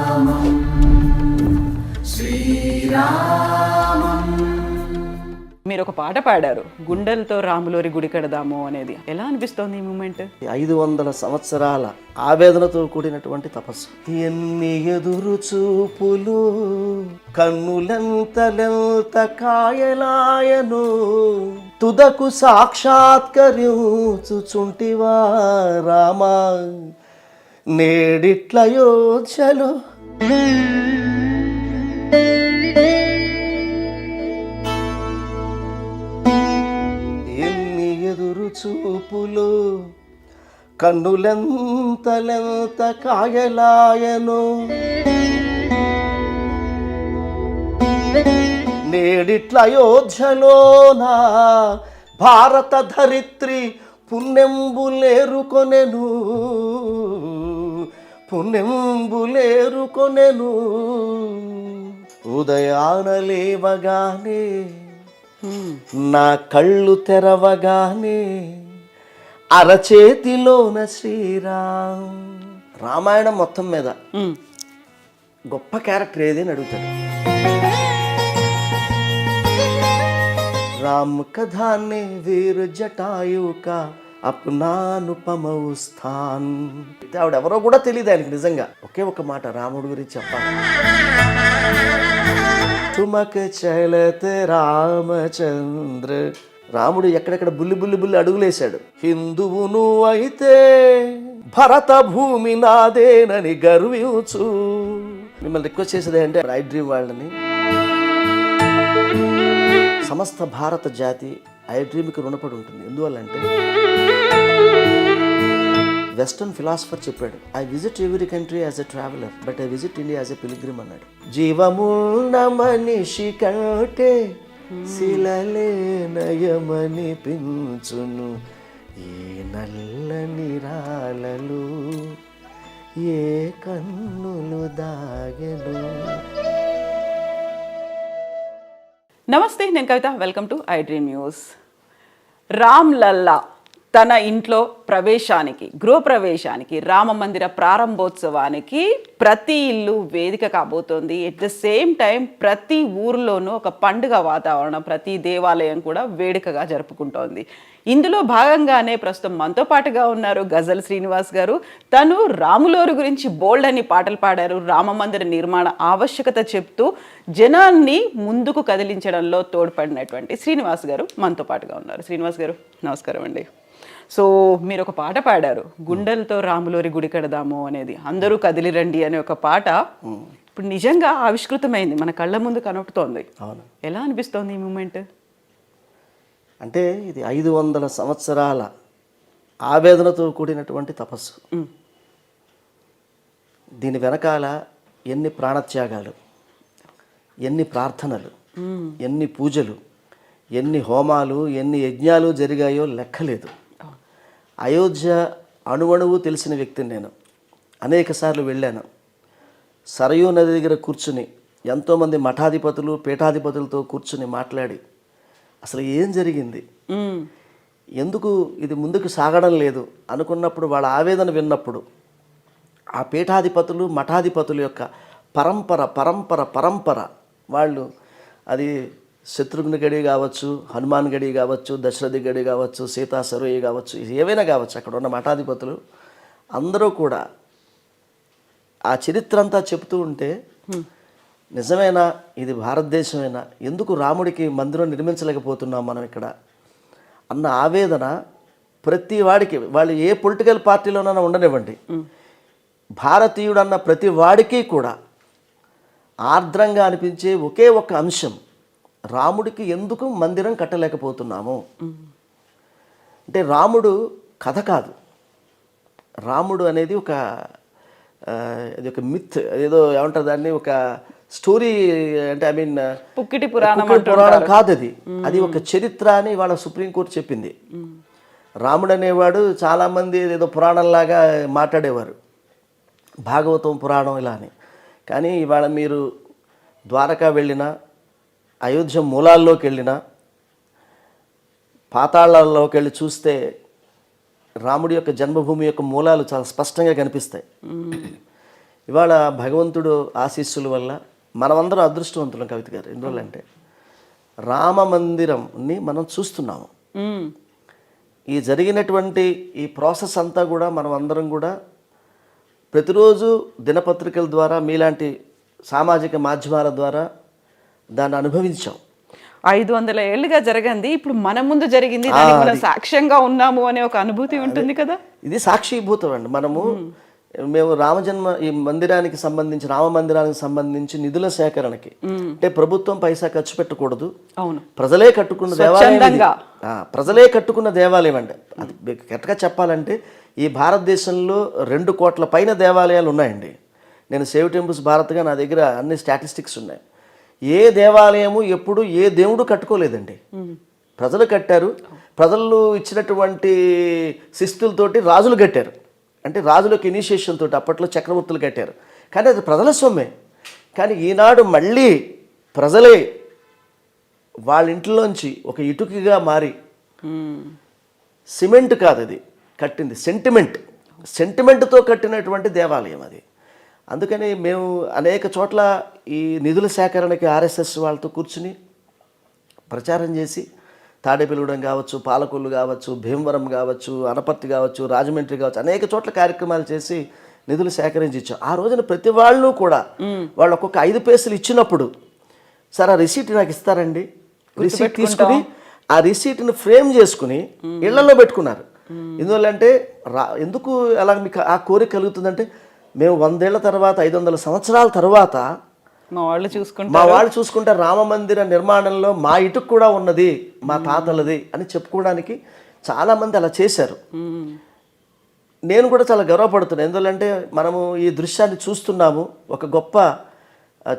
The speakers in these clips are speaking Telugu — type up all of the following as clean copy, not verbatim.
శ్రీరామం శ్రీరామం. మీరు ఒక పాట పాడారు, గుండెలతో రాములోరి గుడి కడదాము అనేది. ఎలా అనిపిస్తోంది ఈ మూమెంట్? 500 సంవత్సరాల ఆవేదనతో కూడినటువంటి తపస్సు. ఎన్ని ఎదురు చూపులు, కన్నులెంతలెంత కాయలాయను, తుదకు సాక్షాత్కరించుచుంటివా రామా నేడిట్ల యోధ్యలో. ఎన్ని ఎదురు చూపులు, కన్నులెంతలెంత కాయలాయను, నేడిట్ల అయోధ్యలోన భారత ధరిత్రి పుణ్యంబులేరుకొనెను, పుణ్యంబులేరుకొనెను. ఉదయాన లేవగానే, నా కళ్ళు తెరవగానే, అరచేతిలోన శ్రీరామ్. రామాయణం మొత్తం మీద గొప్ప క్యారెక్టర్ ఏది అని అడుగుతాడు. రామ్ కథానే వీర్ జటాయు కా అప్నానుపమౌ స్థాన్. ఆవిడెవరో కూడా తెలియదు ఆయనకి నిజంగా. ఒకే ఒక మాట రాముడి గురించి చెప్పాలి. తుమక్ చలత్ రామచంద్ర. రాముడు ఎక్కడెక్కడ బుల్లి బుల్లి బుల్లి అడుగులేశాడు. హిందువును అయితే భరత భూమి నాదేనని గర్వించు. మిమ్మల్ని రిక్వెస్ట్ చేసేది అంటే ఐ డ్రీమ్ వాళ్ళని, సమస్త భారత జాతి ఐ డ్రీమ్కి రుణపడి ఉంటుంది. ఎందువల్లంటే వెస్టర్న్ ఫిలాసఫర్ చెప్పాడు, I visit every country as a traveller but I visit India as a pilgrim అన్నాడు. జీవమున్న మనిషి కంటే శిలలే నయమని పించును, ఈ నల్లని రాళ్ళలు ఏ కన్నులు దాగెను. నమస్తే, నేను Kavitha. Welcome to I Dream News. Ram Lalla తన ఇంట్లో ప్రవేశానికి, గృహప్రవేశానికి, రామ మందిర ప్రారంభోత్సవానికి ప్రతి ఇల్లు వేదిక కాబోతోంది. ఎట్ ద సేమ్ టైం ప్రతి ఊరిలోనూ ఒక పండుగ వాతావరణం, ప్రతి దేవాలయం కూడా వేడుకగా జరుపుకుంటోంది. ఇందులో భాగంగానే ప్రస్తుతం మనతో పాటుగా ఉన్నారు గజల్ శ్రీనివాస్ గారు. తను రాములోరి గురించి బోల్డ్ అని పాటలు పాడారు. రామ మందిర నిర్మాణ ఆవశ్యకత చెప్తూ జనాన్ని ముందుకు కదిలించడంలో తోడ్పడినటువంటి శ్రీనివాస్ గారు మనతో పాటుగా ఉన్నారు. శ్రీనివాస్ గారు నమస్కారం అండి. సో మీరు ఒక పాట పాడారు, గుండెలతో రాములోరి గుడి కడదాము అనేది. అందరూ కదిలిరండి అనే ఒక పాట ఇప్పుడు నిజంగా ఆవిష్కృతమైంది, మన కళ్ళ ముందు కనపడుతోంది. ఎలా అనిపిస్తోంది ఈ మూమెంట్? అంటే ఇది 500 సంవత్సరాల ఆవేదనతో కూడినటువంటి తపస్సు. దీని వెనకాల ఎన్ని ప్రాణత్యాగాలు, ఎన్ని ప్రార్థనలు, ఎన్ని పూజలు, ఎన్ని హోమాలు, ఎన్ని యజ్ఞాలు జరిగాయో లెక్కలేదు. అయోధ్య అణువణువు తెలిసిన వ్యక్తిని నేను. అనేక సార్లు వెళ్ళాను. సరయూ నది దగ్గర కూర్చుని ఎంతోమంది మఠాధిపతులు, పీఠాధిపతులతో కూర్చుని మాట్లాడి అసలు ఏం జరిగింది, ఎందుకు ఇది ముందుకు సాగడం లేదు అనుకున్నప్పుడు, వాళ్ళ ఆవేదన విన్నప్పుడు, ఆ పీఠాధిపతులు, మఠాధిపతుల యొక్క పరంపర పరంపర పరంపర వాళ్ళు, అది శత్రుఘ్ని గడి కావచ్చు, హనుమాన్ గడి కావచ్చు, దశరథి గడి కావచ్చు, సీతా సరోయి కావచ్చు, ఏవైనా కావచ్చు, అక్కడ ఉన్న మఠాధిపతులు అందరూ కూడా ఆ చరిత్ర అంతా చెప్తూ ఉంటే, నిజమేనా, ఇది భారతదేశమేనా, ఎందుకు రాముడికి మందిరం నిర్మించలేకపోతున్నాం మనం ఇక్కడ అన్న ఆవేదన ప్రతి వాడికి, వాళ్ళు ఏ పొలిటికల్ పార్టీలోనైనా ఉండనివ్వండి, భారతీయుడు అన్న ప్రతి వాడికి కూడా ఆర్ద్రంగా అనిపించే ఒకే ఒక అంశం, రాముడికి ఎందుకు మందిరం కట్టలేకపోతున్నాము. అంటే రాముడు కథ కాదు, రాముడు అనేది ఒక అది ఒక మిత్, ఏదో ఏమంటారు దాన్ని, ఒక స్టోరీ. అంటే ఐ మీన్ పుక్కిటి పురాణం కాదు అది, అది ఒక చరిత్ర అని వాళ్ళ సుప్రీంకోర్టు చెప్పింది. రాముడు అనేవాడు చాలామంది ఏదో పురాణంలాగా మాట్లాడేవారు, భాగవతం పురాణం ఇలా అని. కానీ ఇవాళ మీరు ద్వారకా వెళ్ళినా, అయోధ్య మూలాల్లోకి వెళ్ళినా, పాతాళాల్లోకి వెళ్ళి చూస్తే రాముడి యొక్క జన్మభూమి యొక్క మూలాలు చాలా స్పష్టంగా కనిపిస్తాయి. ఇవాళ భగవంతుడు ఆశీస్సుల వల్ల మనమందరం అదృష్టవంతులం కవిత గారు. ఎందువల్లంటే రామ మందిరంని మనం చూస్తున్నాము. ఈ జరిగినటువంటి ఈ ప్రాసెస్ అంతా కూడా మనం అందరం కూడా ప్రతిరోజు దినపత్రికల ద్వారా మీలాంటి సామాజిక మాధ్యమాల ద్వారా దాన్ని అనుభవించాం. 500 ఏళ్ళుగా జరగంది, ఇప్పుడు మన ముందు జరిగింది, దానికి మనం సాక్ష్యంగా ఉన్నాము అనే ఒక అనుభూతి ఉంటుంది కదా. ఇది సాక్షిభూతం అండి. మేము రామజన్మ ఈ మందిరానికి సంబంధించి రామ మందిరానికి సంబంధించి నిధుల సేకరణకి అంటే ప్రభుత్వం పైసా ఖర్చు పెట్టకూడదు, అవును, ప్రజలే కట్టుకున్న దేవాలయం, ప్రజలే కట్టుకున్న దేవాలయం అండి. అది కరెక్ట్గా చెప్పాలంటే ఈ భారతదేశంలో 2 కోట్ల పైన దేవాలయాలు ఉన్నాయండి. నేను సేవ్ టెంపుల్స్ భారత్గా నా దగ్గర అన్ని స్టాటిస్టిక్స్ ఉన్నాయి. ఏ దేవాలయము ఎప్పుడు ఏ దేవుడు కట్టుకోలేదండి, ప్రజలు కట్టారు. ప్రజలు ఇచ్చినటువంటి శిస్తులతోటి రాజులు కట్టారు. అంటే రాజులకు ఇనిషియేషన్ తోటి అప్పట్లో చక్రవర్తులు కట్టారు, కానీ అది ప్రజల సొమ్మే. కానీ ఈనాడు మళ్ళీ ప్రజలే వాళ్ళ ఇంట్లోంచి ఒక ఇటుకగా మారి, సిమెంట్ కాదు అది కట్టింది, సెంటిమెంట్తో కట్టినటువంటి దేవాలయం అది. అందుకని మేము అనేక చోట్ల ఈ నిధుల సేకరణకి ఆర్ఎస్ఎస్ వాళ్ళతో కూర్చుని ప్రచారం చేసి తాడేపల్లిగూడెం కావచ్చు, పాలకొల్లు కావచ్చు, భీమవరం కావచ్చు, అనపర్తి కావచ్చు, రాజమండ్రి కావచ్చు, అనేక చోట్ల కార్యక్రమాలు చేసి నిధులు సేకరించి ఇచ్చాం. ఆ రోజున ప్రతి వాళ్ళు కూడా వాళ్ళు ఒక్కొక్క 5 పైసలు ఇచ్చినప్పుడు, సార్ ఆ రిసీట్ నాకు ఇస్తారండి, రిసీట్ తీసుకుని ఆ రిసీట్ని ఫ్రేమ్ చేసుకుని ఇళ్లలో పెట్టుకున్నారు. ఎందువల్లంటే ఎందుకు అలా మీకు ఆ కోరిక కలుగుతుందంటే, మేము 100 ఏళ్ల తర్వాత 500 సంవత్సరాల తర్వాత మా వాళ్ళు చూసుకుంటే రామ మందిర నిర్మాణంలో మా ఇటుకు కూడా ఉన్నది, మా తాతలది అని చెప్పుకోవడానికి చాలామంది అలా చేశారు. నేను కూడా చాలా గర్వపడుతున్నాను. ఎందుకంటే మనము ఈ దృశ్యాన్ని చూస్తున్నాము. ఒక గొప్ప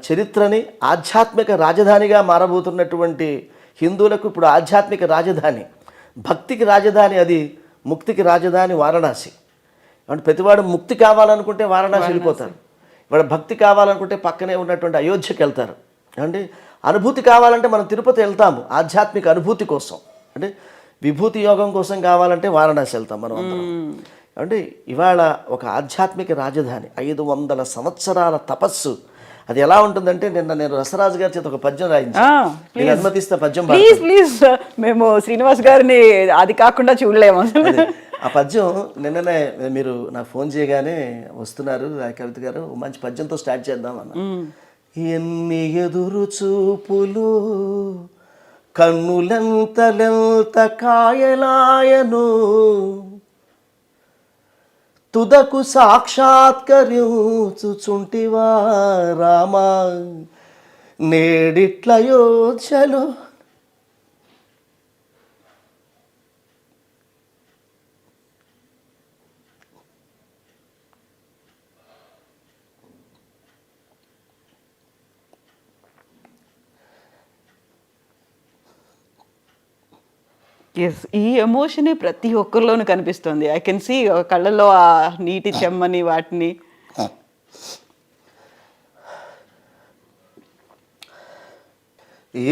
చరిత్రని ఆధ్యాత్మిక రాజధానిగా మారబోతున్నటువంటి హిందువులకు ఇప్పుడు ఆధ్యాత్మిక రాజధాని, భక్తికి రాజధాని, అది ముక్తికి రాజధాని వారణాసి. అంటే ప్రతివాడు ముక్తి కావాలనుకుంటే వారణాసి వెళ్ళిపోతారు, ఇవాళ భక్తి కావాలనుకుంటే పక్కనే ఉన్నటువంటి అయోధ్యకి వెళ్తారు. అంటే అనుభూతి కావాలంటే మనం తిరుపతి వెళ్తాము ఆధ్యాత్మిక అనుభూతి కోసం. అంటే విభూతి యోగం కోసం కావాలంటే వారణాసి వెళ్తాం మనం అందరం. అంటే ఇవాళ ఒక ఆధ్యాత్మిక రాజధాని, 500 సంవత్సరాల తపస్సు. అది ఎలా ఉంటుందంటే, నిన్న నేను రసరాజు గారి చేత ఒక పద్యం రాయించాను, అనుమతిస్తే పద్యం. ప్లీజ్, మేము శ్రీనివాస్ గారిని అది కాకుండా చూడలేము. ఆ పద్యం నిన్ననే మీరు నాకు ఫోన్ చేయగానే వస్తున్నారు కవిత గారు, మంచి పద్యంతో స్టార్ట్ చేద్దాం అన్న. ఎన్ని ఎదురు చూపులు కన్నులెంతలెంత కాయలాయను, తుదకు సాక్షాత్కరించుచుంటివా రామా నేడిట్ల యోధ్యలో. ఎస్, ఈ ఎమోషనే ప్రతి ఒక్కరిలోనూ కనిపిస్తుంది. ఐ కెన్ సీ కళ్ళల్లో ఆ నీటి చెమ్మని వాటిని.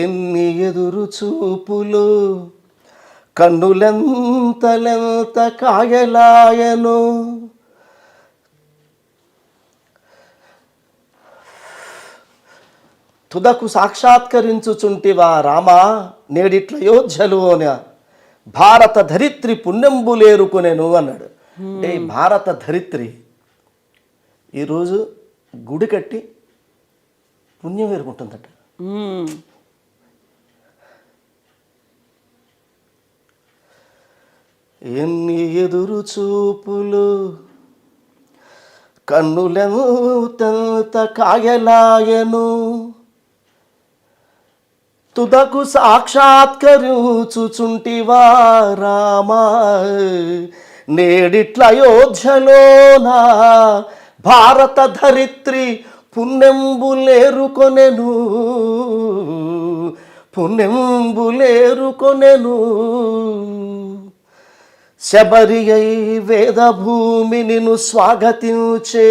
ఎన్ని ఎదురు చూపులు కన్నులెంతలెంత కాయలాయను, తుదకు సాక్షాత్కరించుచుంటివా రామా నేడిట్ల యోధ్యలు అని భారత ధరిత్రి పుణ్యంబులేరుకునేను అన్నాడు. అంటే భారత ధరిత్రి ఈరోజు గుడి కట్టి పుణ్యం వేరుకుంటుందట. ఎన్ని ఎదురు చూపులు కన్నులెంత కాయలాయను, తుదకు సాక్షాత్కరించుచుంటివా రామా నేడిట్ల అయోధ్యలోనా భారత ధరిత్రి పుణ్యంబులేరుకొనెను, పుణ్యంబులేరుకొనెను. శబరి అయి వేదభూమి నిన్ను స్వాగతించే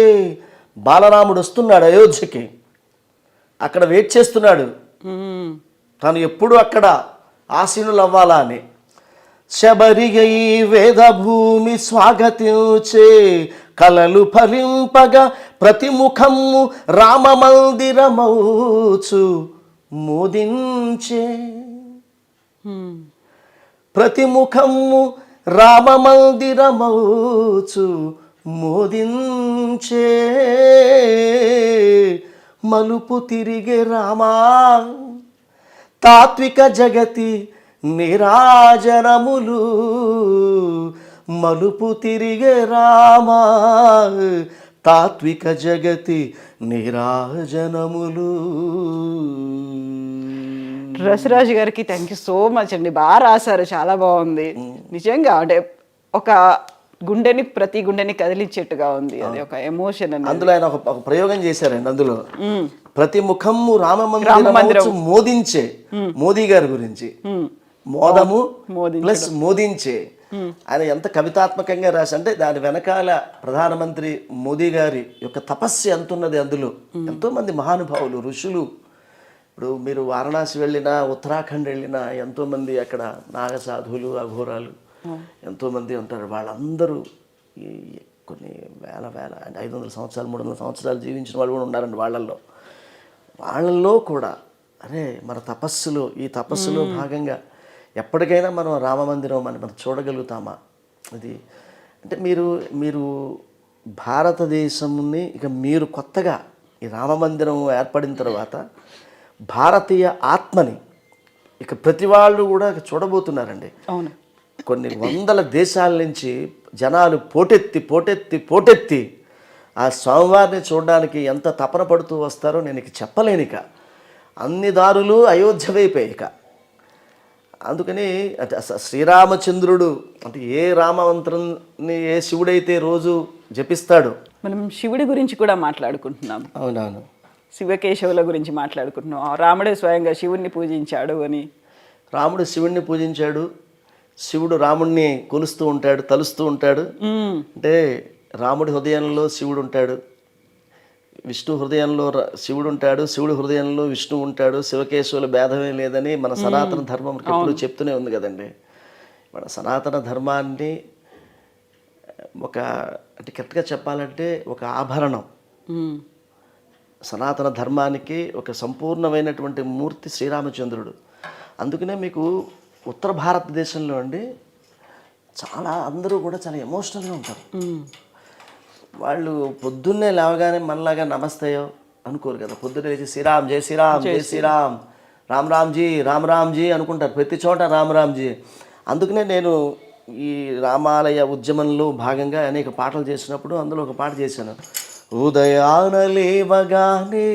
బాలరాముడు వస్తున్నాడు అయోధ్యకి. అక్కడ వెయిట్ చేస్తున్నాడు, తను ఎప్పుడు అక్కడ ఆసీనులు అవ్వాలా అని. శబరిగై వేదభూమి స్వాగతించే కలలు ఫలింపగా ప్రతిముఖము రామమందిరమౌచు మోదించే. ప్రతిముఖము రామమందిరమౌచు మోదించే. మలుపు తిరిగే రామా తాత్విక జగతి నీరాజనములు. మలుపు తిరిగే రామా తాత్విక జగతి నీరాజనములు. రసరాజు గారికి థ్యాంక్ యూ సో మచ్ అండి. బాగా రాశారు, చాలా బాగుంది నిజంగా. అంటే ఒక ప్రతి గుండెని కదిలించేట్టుగా ఉంది, అది ఒక ఎమోషన్. అందులో ఆయన ఒక ప్రయోగం చేశారండి. అందులో ప్రతి ముఖము రామమందిరం మోదించే, మోదీ గారి గురించి మోదము ప్లస్ మోదించే. ఆయన ఎంత కవితాత్మకంగా రాసి అంటే దాని వెనకాల ప్రధానమంత్రి మోదీ గారి యొక్క తపస్సు ఎంత ఉన్నది. అందులో ఎంతోమంది మహానుభావులు, ఋషులు. ఇప్పుడు మీరు వారణాసి వెళ్ళినా, ఉత్తరాఖండ్ వెళ్ళినా ఎంతోమంది అక్కడ నాగసాధువులు, అఘోరాలు ఎంతోమంది ఉంటారు. వాళ్ళందరూ ఈ కొన్ని వేల అంటే 500 సంవత్సరాలు 300 సంవత్సరాలు జీవించిన వాళ్ళు కూడా ఉన్నారండి వాళ్ళల్లో కూడా. అరే మన తపస్సులో, ఈ తపస్సులో భాగంగా ఎప్పటికైనా మనం రామమందిరం మనం చూడగలుగుతామా? అది అంటే మీరు భారతదేశంని ఇక మీరు కొత్తగా ఈ రామమందిరం ఏర్పడిన తర్వాత భారతీయ ఆత్మని ఇక ప్రతి వాళ్ళు కూడా చూడబోతున్నారండి. అవును, కొన్ని వందల దేశాల నుంచి జనాలు పోటెత్తి ఆ స్వామివారిని చూడడానికి ఎంత తపన పడుతూ వస్తారో నేను ఇక చెప్పలేనిక. అన్ని దారులు అయోధ్య వైపే ఇక. అందుకని శ్రీరామచంద్రుడు అంటే ఏ రామమంత్రాన్ని ఏ శివుడైతే రోజు జపిస్తాడు. మనం శివుడి గురించి కూడా మాట్లాడుకుంటున్నాం. అవునవును, శివకేశవుల గురించి మాట్లాడుకుంటున్నాం. రాముడే స్వయంగా శివుణ్ణి పూజించాడు అని. రాముడు శివుణ్ణి పూజించాడు, శివుడు రాముణ్ణి కొలుస్తూ ఉంటాడు, తలుస్తూ ఉంటాడు. అంటే రాముడి హృదయంలో శివుడు ఉంటాడు, విష్ణు హృదయంలో శివుడు ఉంటాడు, శివుడి హృదయంలో విష్ణు ఉంటాడు. శివకేశవుల భేదమే లేదని మన సనాతన ధర్మం ఎప్పుడు చెప్తూనే ఉంది కదండి. మన సనాతన ధర్మాన్ని ఒక అంటే కరెక్ట్గా చెప్పాలంటే ఒక ఆభరణం. సనాతన ధర్మానికి ఒక సంపూర్ణమైనటువంటి మూర్తి శ్రీరామచంద్రుడు. అందుకనే మీకు ఉత్తర భారతదేశంలో అండి చాలా అందరూ కూడా చాలా ఎమోషనల్గా ఉంటారు. వాళ్ళు పొద్దున్నే లేవగానే మనలాగా నమస్తేయో అనుకోరు కదా. పొద్దున్నే లేచి శ్రీరామ్ జై శ్రీరామ్, జై శ్రీరామ్, రామ్ రామ్జీ, రామ్ రామ్జీ అనుకుంటారు ప్రతి చోట రామ్ రామ్జీ. అందుకనే నేను ఈ రామాలయ ఉద్యమంలో భాగంగా అనేక పాటలు చేసినప్పుడు అందులో ఒక పాట చేశాను. ఉదయాన లేవగానే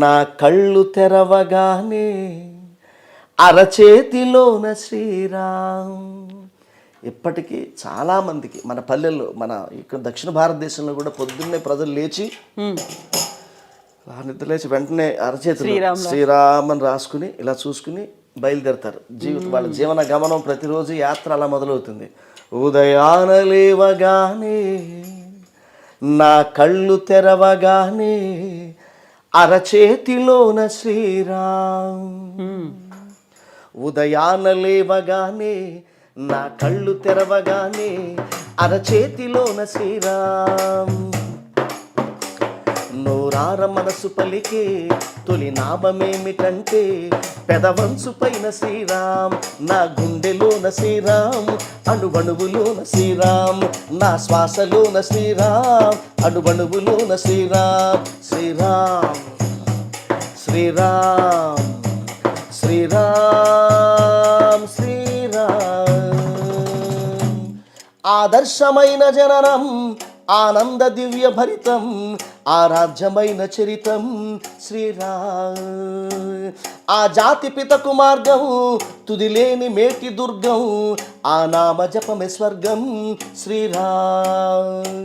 నా కళ్ళు తెరవగానే అరచేతిలోన శ్రీరామ్. ఇప్పటికీ చాలామందికి మన పల్లెల్లో, మన ఇక్కడ దక్షిణ భారతదేశంలో కూడా పొద్దున్నే ప్రజలు లేచి నిద్ర లేచి వెంటనే అరచేతిలో శ్రీరామ్ అని రాసుకుని ఇలా చూసుకుని బయలుదేరతారు. వాళ్ళ జీవన గమనం ప్రతిరోజు యాత్ర అలా మొదలవుతుంది. ఉదయాన లేవగానే నా కళ్ళు తెరవగానే అరచేతిలోన శ్రీరామ్. ఉదయాన లేవగానే నా కళ్ళు తెరవగానే అరచేతిలోన శ్రీరామ్. నోరార మనసు పలికే తొలి నామమేమిటంటే పెదవంచు పైన శ్రీరామ్, నా గుండెలోన శ్రీరామ్, అణువణువులోన శ్రీరామ్, నా శ్వాసలోన శ్రీరామ్, అణువణువులోన శ్రీరామ్. శ్రీరామ్ శ్రీరామ్ శ్రీరామ్ శ్రీరామ్. ఆదర్శమైన జననం ఆనంద దివ్య భరితం, ఆరాధ్యమైన చరితం శ్రీరామ్. ఆ జాతి పితకు మార్గం తుదిలేని మేటి దుర్గం, ఆ నామ జపమే స్వర్గం శ్రీరామ్.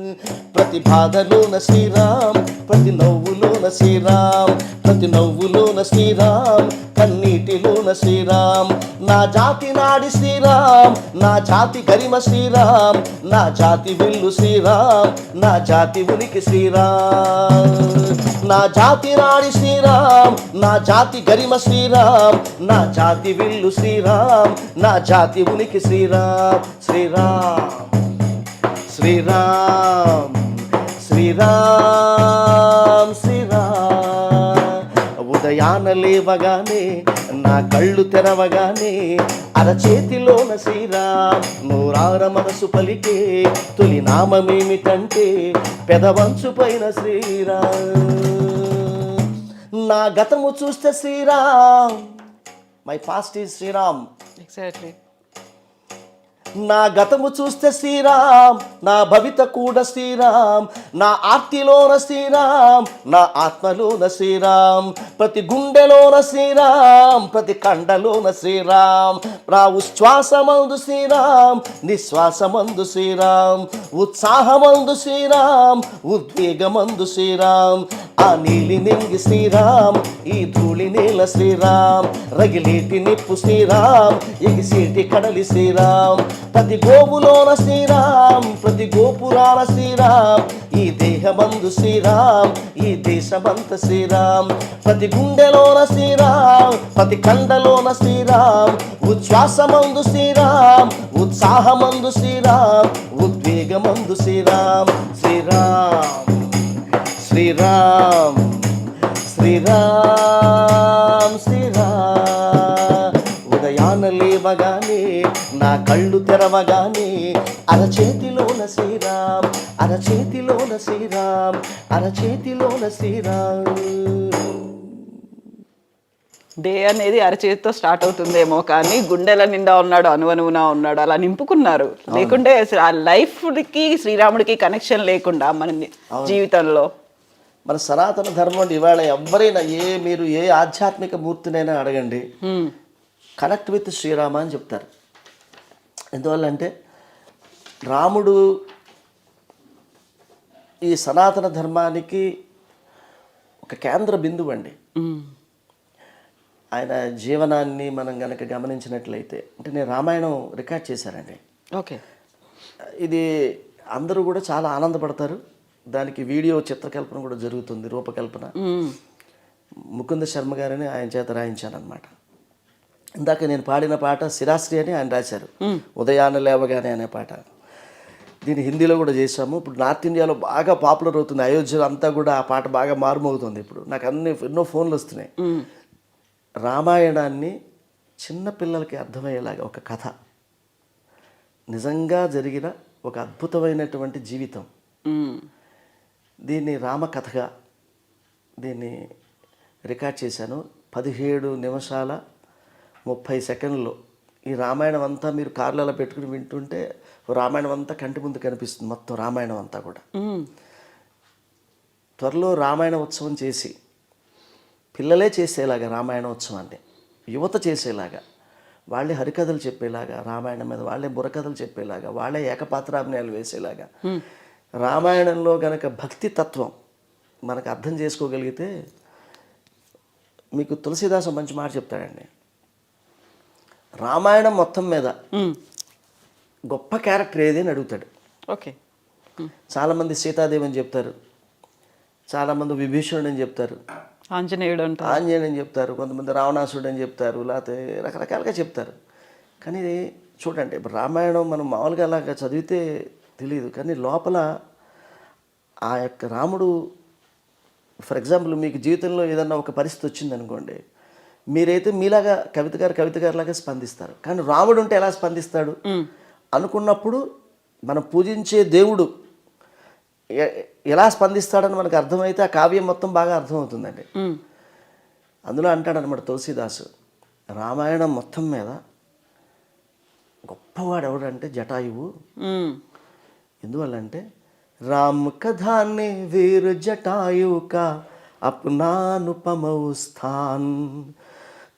ప్రతి బాధలోన శ్రీరామ్, ప్రతి నవ్వులోన శ్రీరామ్, ప్రతి నవ్వులోన శ్రీరామ్, కన్నీ నీటిలోన శ్రీరామ్, నా జాతి నాడి శ్రీరామ్, నా జాతి గరిమ శ్రీరామ్, నా జాతి విల్లు శ్రీరామ్, నా జాతి ఉనికి శ్రీరామ్, నా జాతి నాడి శ్రీరామ్, నా జాతి గరిమ శ్రీరామ్, నా జాతి విల్లు శ్రీరామ్, నా జాతి ఉనికి శ్రీరామ్. శ్రీరామ్ శ్రీరామ్ శ్రీరామ్ శ్రీరామ్. ఉదయాన లేవగానే నా కళ్ళు తెరవగానే అరచేతిలోన శ్రీరామ్, నూరార మనసు పలికే తొలి నామమేమిటంటే పెదవంచు పైన శ్రీరామ్. నా గతము చూస్తే Sriram, my past is Sriram. Exactly. నా గతము చూస్తే శ్రీరామ్, నా భవిత కూడా శ్రీరామ్, నా ఆర్తిలోన శ్రీరామ్, నా ఆత్మలోన శ్రీరామ్, ప్రతి గుండెలోన శ్రీరామ్, ప్రతి కండలోన శ్రీరామ్, నా ఉచ్ఛ్వాసమందు శ్రీరామ్, నిశ్వాసమందు శ్రీరామ్, ఉత్సాహమందు శ్రీరామ్, ఉద్వేగమందు శ్రీరామ్, ఆ నీలి నింగి శ్రీరామ్, ఈ ధూళి నేల శ్రీరామ్, రగిలేటి నిప్పు శ్రీరామ్, ఎగిసేటి కడలి శ్రీరామ్, ప్రతి గోవులోన శ్రీరామ్, ప్రతి గోపురాల శ్రీరామ్, ఈ దేహమందు శ్రీరామ్, ఈ దేశమంత శ్రీరామ్, ప్రతి గుండెలోన శ్రీరామ్, ప్రతి కండలోన శ్రీరామ్, ఉచ్ఛ్వాసమందు శ్రీరామ్, ఉత్సాహమందు శ్రీరామ్, ఉద్వేగమందు శ్రీరామ్. శ్రీరామ్ శ్రీరామ్ శ్రీరామ్ శ్రీరామ్. ఉదయాన లేవగానే నా కళ్ళు తెరవగానే అరచేతిలోన శ్రీరామ్, అరచేతిలోన శ్రీరామ్, అరచేతిలోన శ్రీరామ్. డే అనేది అరచేతితో స్టార్ట్ అవుతుందేమో, కానీ గుండెల నిండా ఉన్నాడు, అనువనువున ఉన్నాడు, అలా నింపుకున్నారు. లేకుంటే ఆ లైఫ్కి శ్రీరాముడికి కనెక్షన్ లేకుండా మన జీవితంలో మన సనాతన ధర్మం ఇవాళ ఎవరైనా మీరు ఏ ఆధ్యాత్మిక మూర్తినైనా అడగండి, కనెక్ట్ విత్ శ్రీరామ అని చెప్తారు. ఎందువల్లంటే రాముడు ఈ సనాతన ధర్మానికి ఒక కేంద్ర బిందువు అండి. ఆయన జీవనాన్ని మనం గనక గమనించినట్లయితే, అంటే నేను రామాయణం రికార్డ్ చేశానండి. ఓకే. ఇది అందరూ కూడా చాలా ఆనందపడతారు. దానికి వీడియో చిత్రకల్పన కూడా జరుగుతుంది, రూపకల్పన. ముకుంద శర్మ గారని ఆయన చేత రాయించాను అనమాట. ఇందాక నేను పాడిన పాట శిరాశ్రీ అని ఆయన రాశారు, ఉదయాన లేవగానే అనే పాట. దీన్ని హిందీలో కూడా చేశాము. ఇప్పుడు నార్త్ ఇండియాలో బాగా పాపులర్ అవుతుంది, అయోధ్యలో అంతా కూడా ఆ పాట బాగా మారుమోగుతుంది. ఇప్పుడు నాకు ఎన్నో ఫోన్లు వస్తున్నాయి. రామాయణాన్ని చిన్నపిల్లలకి అర్థమయ్యేలాగా ఒక కథ, నిజంగా జరిగిన ఒక అద్భుతమైనటువంటి జీవితం, దీన్ని రామకథగా దీన్ని రికార్డ్ చేశాను. 17 నిమిషాల 30 సెకండ్లో ఈ రామాయణం అంతా మీరు కార్లలో పెట్టుకుని వింటుంటే రామాయణం అంతా కంటి ముందు కనిపిస్తుంది, మొత్తం రామాయణం అంతా కూడా. త్వరలో రామాయణ ఉత్సవం చేసి పిల్లలే చేసేలాగా రామాయణ ఉత్సవాన్ని, యువత చేసేలాగా, వాళ్ళే హరికథలు చెప్పేలాగా, రామాయణం మీద వాళ్ళే బుర్రకథలు చెప్పేలాగా, వాళ్ళే ఏకపాత్రాభినయాలు వేసేలాగా, రామాయణంలో గనక భక్తి తత్వం మనకు అర్థం చేసుకోగలిగితే, మీకు తులసీదాసు మంచి మాట చెప్తాడండి. రామాయణం మొత్తం మీద గొప్ప క్యారెక్టర్ ఏది అని అడుగుతాడు. ఓకే. చాలామంది సీతాదేవి అని చెప్తారు, చాలామంది విభీషణుడు అని చెప్తారు, ఆంజనేయుడు అని చెప్తారు, కొంతమంది రావణాసుడు అని చెప్తారు, లేకపోతే రకరకాలుగా చెప్తారు. కానీ ఇది చూడండి, ఇప్పుడు రామాయణం మనం మామూలుగా అలాగా చదివితే తెలియదు, కానీ లోపల ఆ యొక్క రాముడు, ఫర్ ఎగ్జాంపుల్ మీకు జీవితంలో ఏదన్నా ఒక పరిస్థితి వచ్చిందనుకోండి, మీరైతే మీలాగా కవిత గారిలాగా స్పందిస్తారు, కానీ రాముడు ఉంటే ఎలా స్పందిస్తాడు అనుకున్నప్పుడు మనం పూజించే దేవుడు ఎలా స్పందిస్తాడని మనకు అర్థమైతే ఆ కావ్యం మొత్తం బాగా అర్థమవుతుందండి. అందులో అంటాడనమాట తులసీదాసు, రామాయణం మొత్తం మీద గొప్పవాడు ఎవడంటే జటాయువు. ఎందువల్లంటే రామ్ కథానే వీర్ జటాయు కా अपना अनुपम स्थान,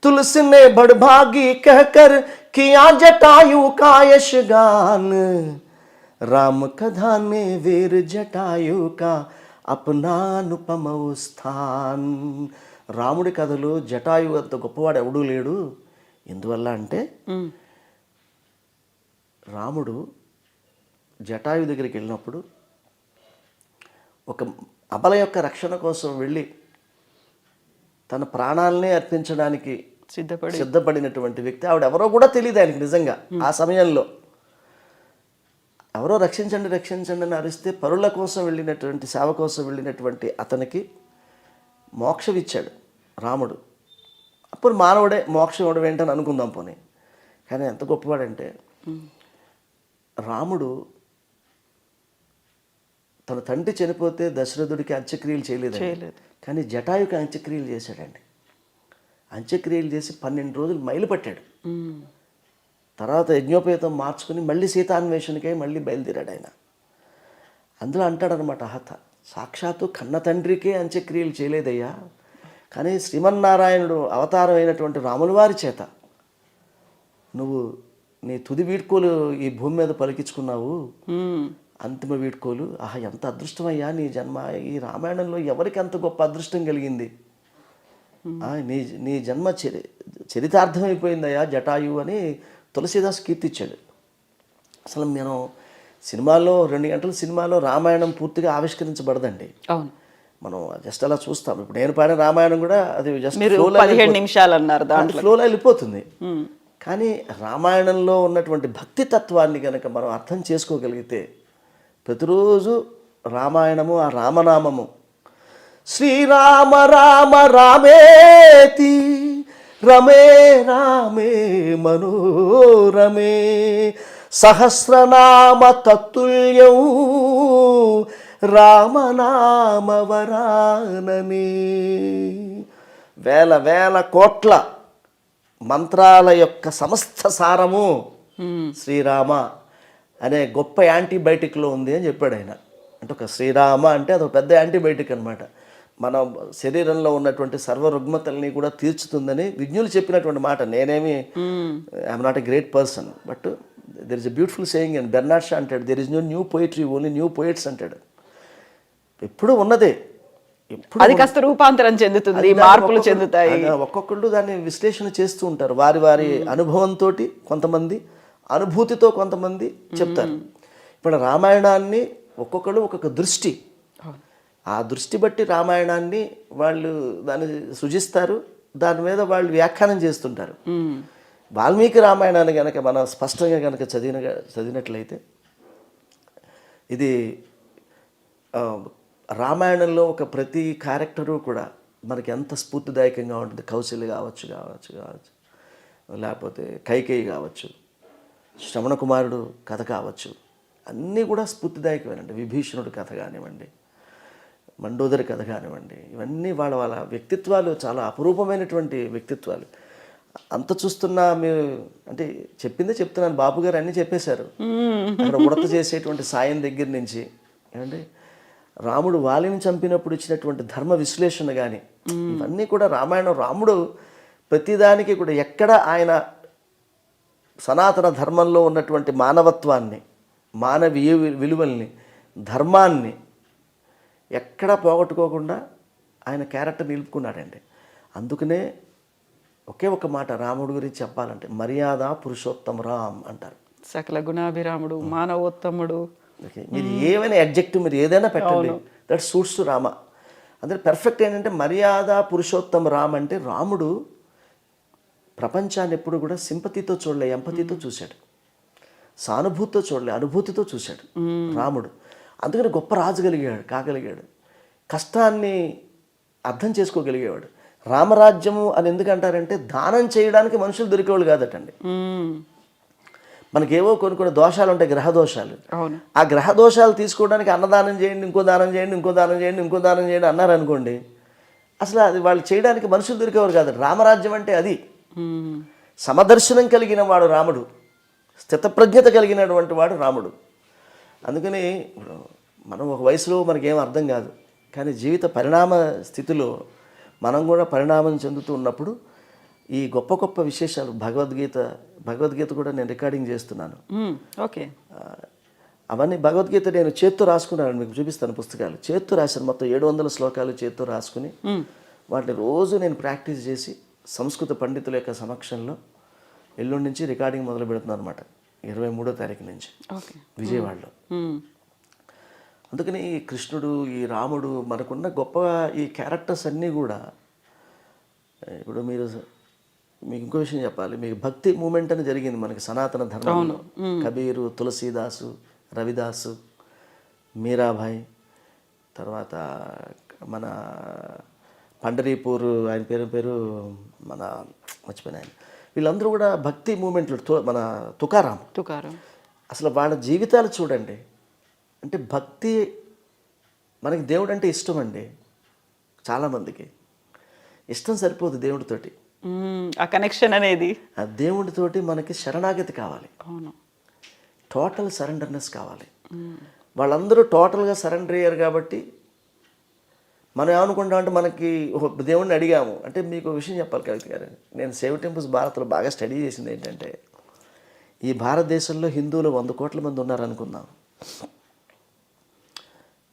तुलसी ने बड़भागी कहकर किया जटायु का यशगान, राम कथा ने वीर जटायु का अपना अनुपम स्थान, రాముడి కథలో జటాయు అంత గొప్పవాడు ఎవడూ లేడు. ఎందువల్ల అంటే రాముడు జటాయు దగ్గరికి వెళ్ళినప్పుడు ఒక అబల యొక్క రక్షణ కోసం వెళ్ళి తన ప్రాణాలనే అర్పించడానికి సిద్ధపడినటువంటి వ్యక్తి. ఆవిడెవరో కూడా తెలియదు ఆయనకి నిజంగా. ఆ సమయంలో ఎవరో రక్షించండి రక్షించండి అని అరిస్తే పరుల కోసం వెళ్ళినటువంటి సేవ కోసం వెళ్ళినటువంటి అతనికి మోక్షం ఇచ్చాడు రాముడు. అప్పుడు మానవుడే మోక్షం ఇవ్వడం ఏంటని అనుకుందాం పోనీ. కానీ ఎంత గొప్పవాడంటే రాముడు తన తండ్రి చనిపోతే దశరథుడికి అంత్యక్రియలు చేయలేదు, కానీ జటాయుకి అంత్యక్రియలు చేశాడండి. అంత్యక్రియలు చేసి 12 రోజులు మైలు పట్టాడు. తర్వాత యజ్ఞోపేతం మార్చుకుని మళ్ళీ సీతాన్వేషణకై మళ్ళీ బయలుదేరాడు ఆయన. అందులో అంటాడనమాట అహత, సాక్షాత్తు కన్న తండ్రికే అంత్యక్రియలు చేయలేదయ్యా, కానీ శ్రీమన్నారాయణుడు అవతారం అయినటువంటి రాముల వారి చేత నువ్వు నీ తుది వీడ్కోలు ఈ భూమి మీద పలికించుకున్నావు, అంతిమ వీడ్కోలు. ఆహా, ఎంత అదృష్టమయ్యా నీ జన్మ. ఈ రామాయణంలో ఎవరికి అంత గొప్ప అదృష్టం కలిగింది. నీ జన్మ చరితార్థమైపోయిందయ్యా జటాయు అని తులసీదాస్ కీర్తిచ్చాడు. అసలు మనం సినిమాల్లో 2 గంటల సినిమాలో రామాయణం పూర్తిగా ఆవిష్కరించబడదండి. అవును, మనం జస్ట్ అలా చూస్తాం. ఇప్పుడు నేను పాడిన రామాయణం కూడా అది జస్ట్ 15 నిమిషాలు అన్నారు, దాంట్లో ఫ్లోలో వెళ్ళిపోతుంది. కానీ రామాయణంలో ఉన్నటువంటి భక్తి తత్వాన్ని కనుక మనం అర్థం చేసుకోగలిగితే ప్రతిరోజు రామాయణము, ఆ రామనామము, శ్రీరామ రామ రామేతి రమే రామే మనోరమే సహస్రనామ తత్తుల్యం రామనామ వరాననే. వేల వేల కోట్ల మంత్రాల యొక్క సమస్త సారము శ్రీరామ అనే గొప్ప యాంటీబయాటిక్లో ఉంది అని చెప్పాడు ఆయన. అంటే ఒక శ్రీరామ అంటే అదొక పెద్ద యాంటీబయాటిక్ అనమాట. మన శరీరంలో ఉన్నటువంటి సర్వ రుగ్మతల్ని కూడా తీర్చుతుందని విజ్ఞులు చెప్పినటువంటి మాట. నేనేమి I'm not a great person, but there is a beautiful saying and Bernard Shaw అంటాడు, there is no new poetry, only new poets అంటాడు. ఎప్పుడు ఉన్నదే, అది కాస్త రూపాంతరం చెందుతుంది, మార్పులు చెందుతాయి. ఒక్కొక్కళ్ళు దాన్ని విశ్లేషణ చేస్తూ ఉంటారు వారి వారి అనుభవంతో, కొంతమంది అనుభూతితో కొంతమంది చెప్తారు. ఇప్పుడు రామాయణాన్ని ఒక్కొక్కళ్ళు ఒక్కొక్క దృష్టి, ఆ దృష్టి బట్టి రామాయణాన్ని వాళ్ళు దాన్ని సృజిస్తారు, దాని మీద వాళ్ళు వ్యాఖ్యానం చేస్తుంటారు. వాల్మీకి రామాయణాన్ని కనుక మనం స్పష్టంగా కనుక చదివినట్లయితే ఇది రామాయణంలో ఒక ప్రతి క్యారెక్టరు కూడా మనకి ఎంత స్ఫూర్తిదాయకంగా ఉంటుంది. కౌశల్య కావచ్చు, లేకపోతే కైకేయి కావచ్చు, శ్రవణ కుమారుడు కథ కావచ్చు, అన్నీ కూడా స్ఫూర్తిదాయకమేనండి. విభీషణుడి కథ కానివ్వండి, మండోదరి కథ కానివ్వండి, ఇవన్నీ వాళ్ళ వాళ్ళ వ్యక్తిత్వాలు చాలా అపురూపమైనటువంటి వ్యక్తిత్వాలు. అంత చూస్తున్నా మీరు అంటే చెప్పిందే చెప్తున్నాను, బాబు గారు అన్నీ చెప్పేశారు. అక్కడ ఉడత చేసేటువంటి సాయం దగ్గర నుంచి ఏమంటే రాముడు వాలిని చంపినప్పుడు ఇచ్చినటువంటి ధర్మ విశ్లేషణ కానీ ఇవన్నీ కూడా రామాయణం. రాముడు ప్రతిదానికి కూడా ఎక్కడ ఆయన సనాతన ధర్మంలో ఉన్నటువంటి మానవత్వాన్ని, మానవీయ విలువల్ని, ధర్మాన్ని ఎక్కడా పోగొట్టుకోకుండా ఆయన క్యారెక్టర్ నిలుపుకున్నాడండి. అందుకనే ఒకే ఒక మాట రాముడు గురించి చెప్పాలంటే మర్యాద పురుషోత్తమ రామ్ అంటారు. సకల గుణాభిరాముడు, మానవోత్తముడు. మీరు ఏమైనా అడ్జెక్టివ్ మీరు ఏదైనా పెట్టండి, దట్ సూట్స్ టు రామ. అందుకే పర్ఫెక్ట్ ఏంటంటే మర్యాద పురుషోత్తమ రామ్ అంటే రాముడు ప్రపంచాన్ని ఎప్పుడు కూడా సింపతితో చూడలే, ఎంపతితో చూశాడు. సానుభూతితో చూడలే, అనుభూతితో చూశాడు రాముడు. అందుకని గొప్ప రాజు కాగలిగాడు. కష్టాన్ని అర్థం చేసుకోగలిగేవాడు. రామరాజ్యము అని ఎందుకంటారంటే దానం చేయడానికి మనుషులు దొరికేవాళ్ళు కాదటండి. మనకేవో కొన్ని దోషాలు ఉంటాయి, గ్రహ దోషాలు. ఆ గ్రహ దోషాలు తీసుకోవడానికి అన్నదానం చేయండి, ఇంకో దానం చేయండి, ఇంకో దానం చేయండి, ఇంకో దానం చేయండి అన్నారనుకోండి, అసలు అది వాళ్ళు చేయడానికి మనుషులు దొరికేవారు కాదు. రామరాజ్యం అంటే అది. సమదర్శనం కలిగిన వాడు రాముడు, స్థితప్రజ్ఞత కలిగినటువంటి వాడు రాముడు. అందుకని మనం ఒక వయసులో మనకేం అర్థం కాదు, కానీ జీవిత పరిణామ స్థితిలో మనం కూడా పరిణామం చెందుతూ ఉన్నప్పుడు ఈ గొప్ప గొప్ప విశేషాలు భగవద్గీత కూడా నేను రికార్డింగ్ చేస్తున్నాను. ఓకే, అవన్నీ భగవద్గీత నేను చేత్తో రాసుకున్నాను, మీకు చూపిస్తాను పుస్తకాలు. చేత్తో రాశాను, మొత్తం 700 శ్లోకాలు చేత్తో రాసుకుని వాటిని రోజు నేను ప్రాక్టీస్ చేసి సంస్కృత పండితుల యొక్క సమక్షంలో ఎల్లుండి నుంచి రికార్డింగ్ మొదలు పెడుతున్నాను అనమాట. 23వ తారీఖు నుంచి ఓకే. విజయవాడలో. అందుకని ఈ కృష్ణుడు, ఈ రాముడు, మనకున్న గొప్ప ఈ క్యారెక్టర్స్ అన్నీ కూడా, ఇప్పుడు మీకు ఇంకో విషయం చెప్పాలి, మీకు భక్తి మూమెంట్ అని జరిగింది మనకి సనాతన ధర్మంలో. కబీరు, తులసీదాసు, రవిదాసు, మీరాబాయి, తర్వాత మన పండరీపూర్, ఆయన పేరు మన మర్చిపోయిన ఆయన, వీళ్ళందరూ కూడా భక్తి మూమెంట్లు. మన తుకారాం అసలు వాళ్ళ జీవితాలు చూడండి. అంటే భక్తి, మనకి దేవుడు అంటే ఇష్టం అండి. చాలామందికి ఇష్టం సరిపోదు దేవుడితోటి, ఆ కనెక్షన్ అనేది. ఆ దేవుడితోటి మనకి శరణాగతి కావాలి, టోటల్ సరెండర్నెస్ కావాలి. వాళ్ళందరూ టోటల్గా సరెండర్ అయ్యారు కాబట్టి మనం ఏమనుకుంటాం అంటే, మనకి దేవుడిని అడిగాము అంటే, మీకు విషయం చెప్పాలి కవిత గారు, నేను శైవ టెంపుల్స్ భారత్లో బాగా స్టడీ చేసింది ఏంటంటే, ఈ భారతదేశంలో హిందువులు 100 కోట్ల మంది ఉన్నారనుకుందాం.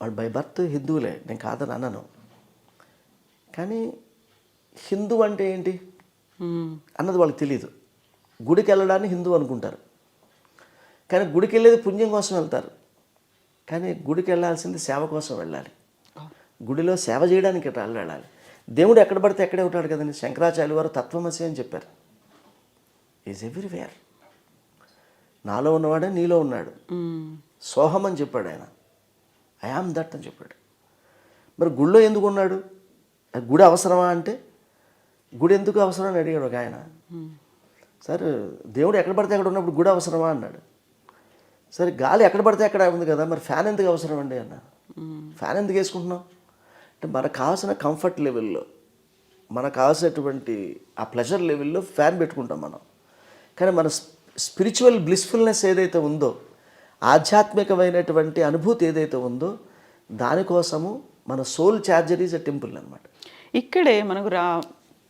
వాళ్ళు బై బర్త్ హిందువులే, నేను కాదని అన్నాను. కానీ హిందూ అంటే ఏంటి అన్నది వాళ్ళకి తెలియదు. గుడికి వెళ్ళడాన్ని హిందూ అనుకుంటారు, కానీ గుడికి వెళ్ళేది పుణ్యం కోసం వెళ్తారు. కానీ గుడికి వెళ్ళాల్సింది సేవ కోసం వెళ్ళాలి. గుడిలో సేవ చేయడానికి వెళ్ళాలి. దేవుడు ఎక్కడ పడితే ఎక్కడే ఉంటాడు కదండి. శంకరాచార్య వారు తత్వమసి అని చెప్పారు. Is everywhere. నాలో ఉన్నవాడే నీలో ఉన్నాడు. సోహం అని చెప్పాడు ఆయన. ఐ ఆమ్ దట్ అని చెప్పాడు. మరి గుడిలో ఎందుకు ఉన్నాడు? గుడి అవసరమా అంటే, గుడి ఎందుకు అవసరం అని అడిగాడు ఒక ఆయన. సార్, దేవుడు ఎక్కడ పడితే అక్కడ ఉన్నప్పుడు గుడి అవసరమా అన్నాడు. సరే, గాలి ఎక్కడ పడితే అక్కడ ఉంది కదా, మరి ఫ్యాన్ ఎందుకు అవసరం అండి అన్న. ఫ్యాన్ ఎందుకు వేసుకుంటున్నాం అంటే, మనకు కావాల్సిన కంఫర్ట్ లెవెల్లో, మనకు కావాల్సినటువంటి ఆ ప్లెజర్ లెవెల్లో ఫ్యాన్ పెట్టుకుంటాం మనం. కానీ మన స్పిరిచువల్ బ్లిస్ఫుల్నెస్ ఏదైతే ఉందో, ఆధ్యాత్మికమైనటువంటి అనుభూతి ఏదైతే ఉందో, దానికోసము మన soul charger is a temple అనమాట. ఇక్కడే మనకు